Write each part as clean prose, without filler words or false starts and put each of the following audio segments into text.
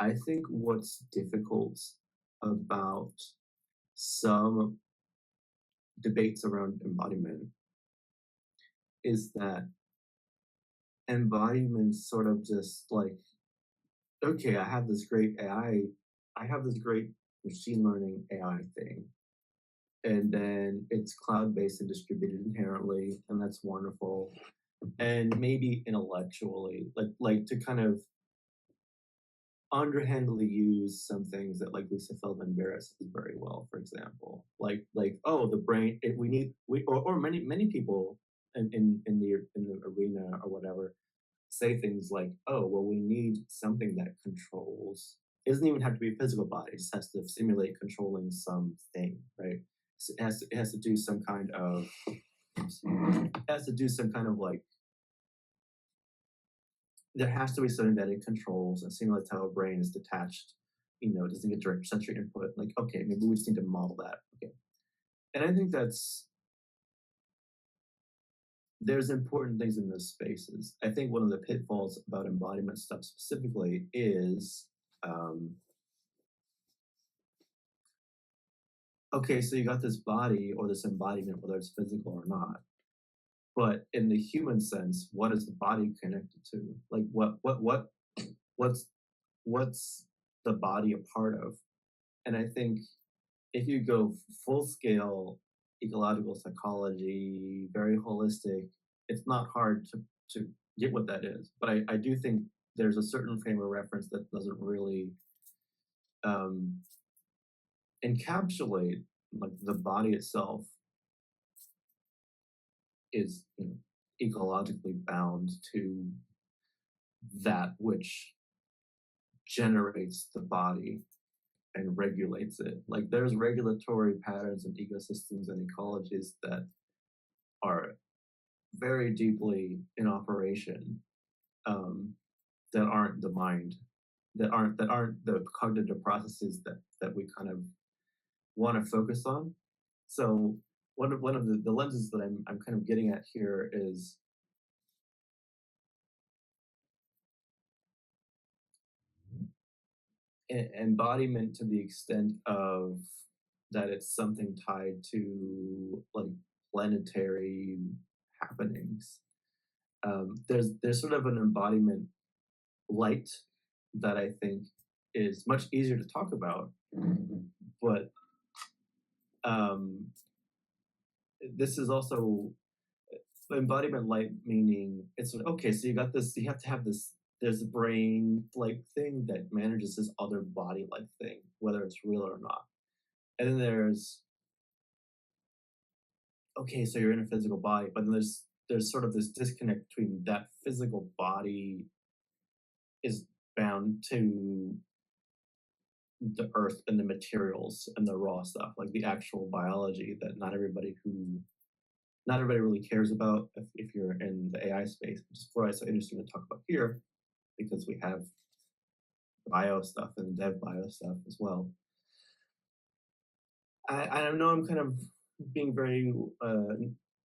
I think what's difficult about some debates around embodiment is that embodiment sort of just like, okay, I have this great AI, I have this great machine learning AI thing, and then it's cloud-based and distributed inherently, and that's wonderful. And maybe intellectually, like to kind of underhandedly use some things that like Lisa Feldman Barrett says very well, for example, like oh the brain we need we or many people in the arena or whatever say things like, oh well we need something that controls. It doesn't even have to be a physical body; it just has to simulate controlling something, right? So it has to do some kind of it has to do some kind of like there has to be something that it controls and simulates how a brain is detached. It doesn't get direct sensory input. Like, okay, maybe we just need to model that. Okay. And I think there's important things in those spaces. I think one of the pitfalls about embodiment stuff specifically is, okay, so you got this body or this embodiment, whether it's physical or not. But in the human sense, what is the body connected to? Like what's what's the body a part of? And I think if you go full scale ecological psychology, very holistic, it's not hard to get what that is. But I do think there's a certain frame of reference that doesn't really um, encapsulate like the body itself is ecologically bound to that which generates the body and regulates it. Like there's regulatory patterns in ecosystems and ecologies that are very deeply in operation, that aren't the mind, that aren't the cognitive processes that we kind of want to focus on. So one of the lenses that I'm kind of getting at here is embodiment to the extent of that it's something tied to like planetary happenings. There's sort of an embodiment light that I think is much easier to talk about, but um, this is also embodiment light, meaning it's okay. So you got this. You have to have this. There's a brain like thing that manages this other body like thing, whether it's real or not. And then there's okay, so you're in a physical body, but then there's sort of this disconnect between that physical body is bound to the earth and the materials and the raw stuff, like the actual biology that not everybody really cares about if you're in the AI space, which is why it's so interesting to talk about here, because we have bio stuff and dev bio stuff as well. I know I'm kind of being very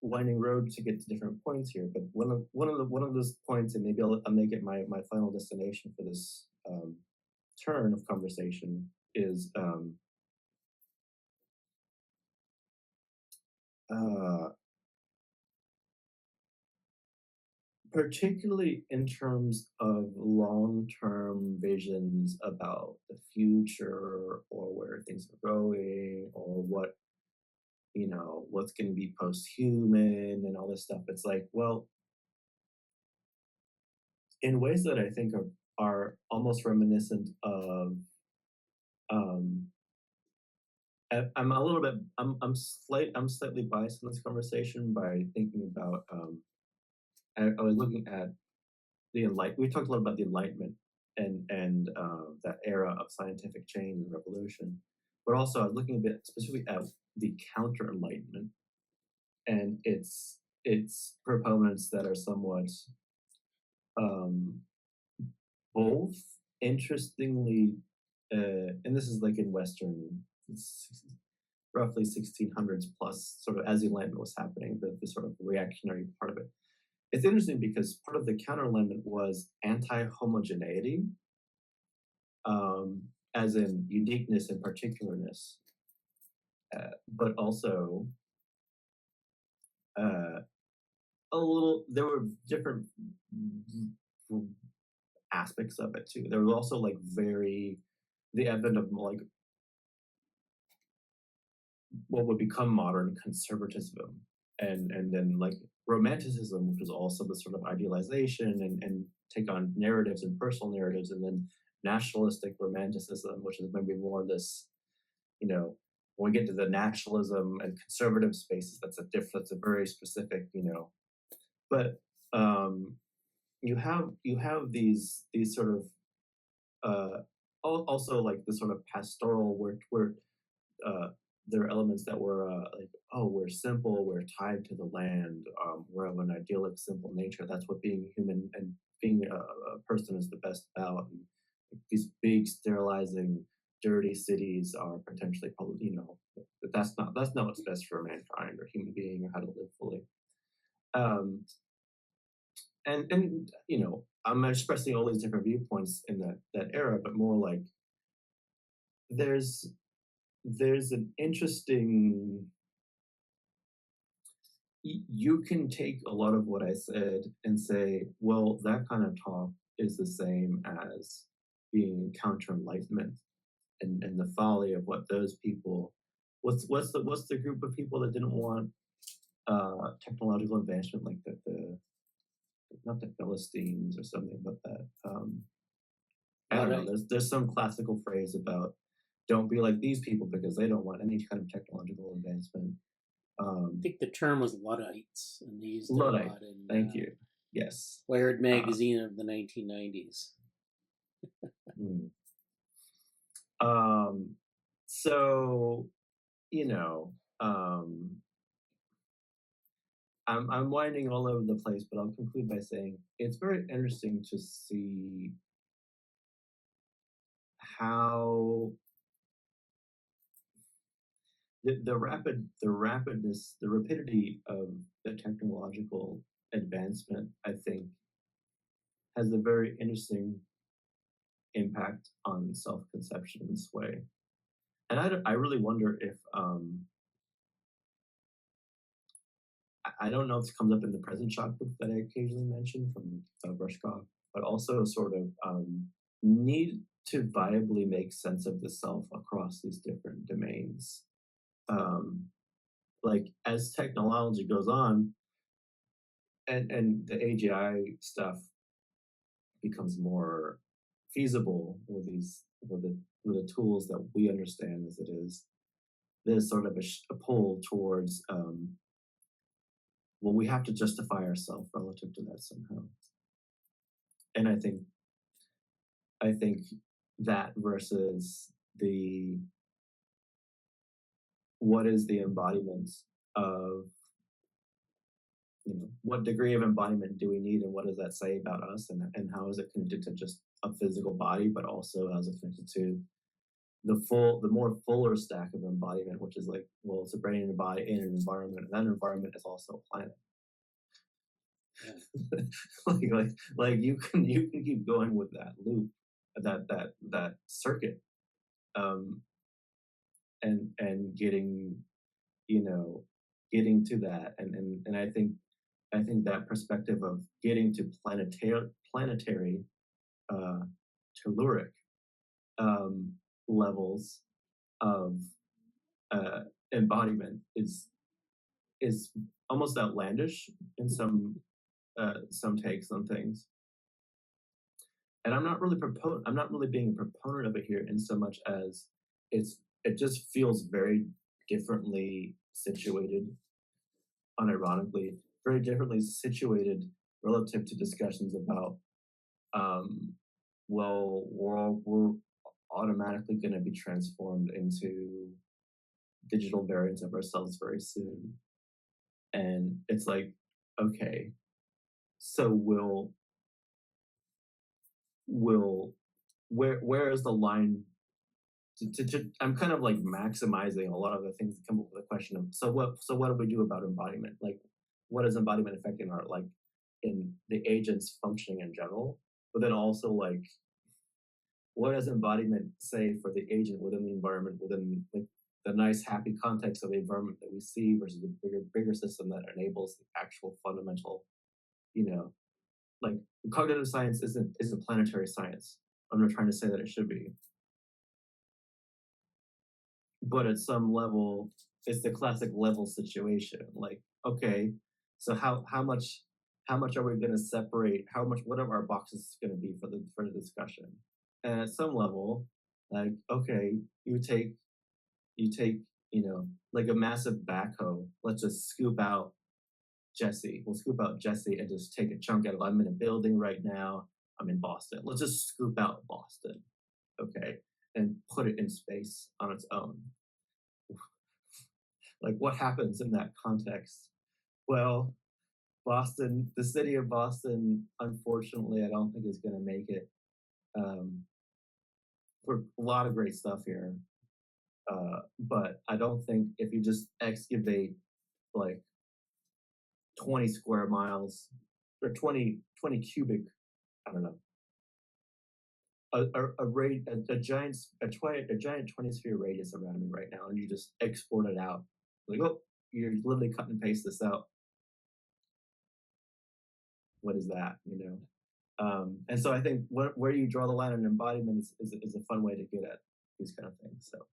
winding road to get to different points here, but one of those points, and maybe I'll make it my final destination for this turn of conversation is uh, particularly in terms of long-term visions about the future or where things are going or what's going to be post-human and all this stuff. It's like, well, in ways that I think are almost reminiscent of um, I'm a little bit I'm slightly biased in this conversation by thinking about I was looking at the enlight. We talked a lot about the Enlightenment and that era of scientific change and revolution, but also I was looking a bit specifically at the counter Enlightenment and its proponents that are somewhat um, both interestingly, and this is like in Western, roughly 1600s plus, sort of as the Enlightenment was happening, the sort of reactionary part of it. It's interesting because part of the counter Enlightenment was anti-homogeneity, as in uniqueness and particularness, but also uh, a little. There were different aspects of it too. There was also like very the advent of like what would become modern conservatism, and then like romanticism, which was also the sort of idealization and take on narratives and personal narratives, and then nationalistic romanticism, which is maybe more this, you know, when we get to the nationalism and conservative spaces, that's a very specific, but um, you have these sort of also like the sort of pastoral where uh, there are elements that were like, oh, we're simple, we're tied to the land, we're of an idyllic, simple nature. That's what being human and being a person is the best about. And these big, sterilizing, dirty cities are potentially probably, but that's not what's best for mankind or human being or how to live fully. Um, and I'm expressing all these different viewpoints in that era, but more like there's there's an interesting you can take a lot of what I said and say, well, that kind of talk is the same as being counter enlightenment and the folly of what those people what's the group of people that didn't want technological advancement like the not the Philistines or something, but that I don't know. There's some classical phrase about don't be like these people because they don't want any kind of technological advancement. I think the term was Luddites, and they used it a Luddite. lot in Thank you. Yes. Wired magazine of the 1990s. Mm. So you know, I'm winding all over the place, but I'll conclude by saying it's very interesting to see how the rapidity of the technological advancement, I think, has a very interesting impact on self-conception in this way. And I really wonder if I don't know if it comes up in the present shock book that I occasionally mention from Rushkoff, but also sort of need to viably make sense of the self across these different domains. Um, like as technology goes on, and the AGI stuff becomes more feasible with the tools that we understand as it is, there's sort of a pull towards well, we have to justify ourselves relative to that somehow. And I think that versus the what is the embodiment of what degree of embodiment do we need and what does that say about us and how is it connected to just a physical body, but also how is it connected to the more fuller stack of embodiment, which is like, well, it's a brain and a body in an environment, and that environment is also a planet. like you can keep going with that loop, that circuit, and getting to that, and I think that perspective of getting to planetary telluric levels of embodiment is almost outlandish in some takes on things. And I'm not really being a proponent of it here in so much as it just feels very differently situated, unironically, very differently situated relative to discussions about well, we're automatically going to be transformed into digital variants of ourselves very soon. And it's like, okay, so where is the line I'm kind of like maximizing a lot of the things that come up with the question of so what do we do about embodiment? Like what is embodiment affecting our like in the agent's functioning in general? But then also like what does embodiment say for the agent within the environment, within like the nice, happy context of the environment that we see versus the bigger system that enables the actual fundamental, you know, like cognitive science isn't planetary science. I'm not trying to say that it should be, but at some level, it's the classic level situation. Like, okay, so how much are we going to separate? How much what are our boxes going to be for the discussion? And at some level, like, okay, you take you take like a massive backhoe. Let's just scoop out Jesse. We'll scoop out Jesse and just take a chunk out of. I'm in a building right now. I'm in Boston. Let's just scoop out Boston, okay, and put it in space on its own. Like, what happens in that context? Well, Boston, the city of Boston, unfortunately, I don't think is going to make it. Um, for a lot of great stuff here, but I don't think if you just excavate like 20 square miles or 20 cubic, I don't know, a giant a giant 20 sphere radius around me right now, and you just export it out. Like, oh, you're literally cut and paste this out. What is that? And so I think where you draw the line on embodiment is a fun way to get at these kind of things. So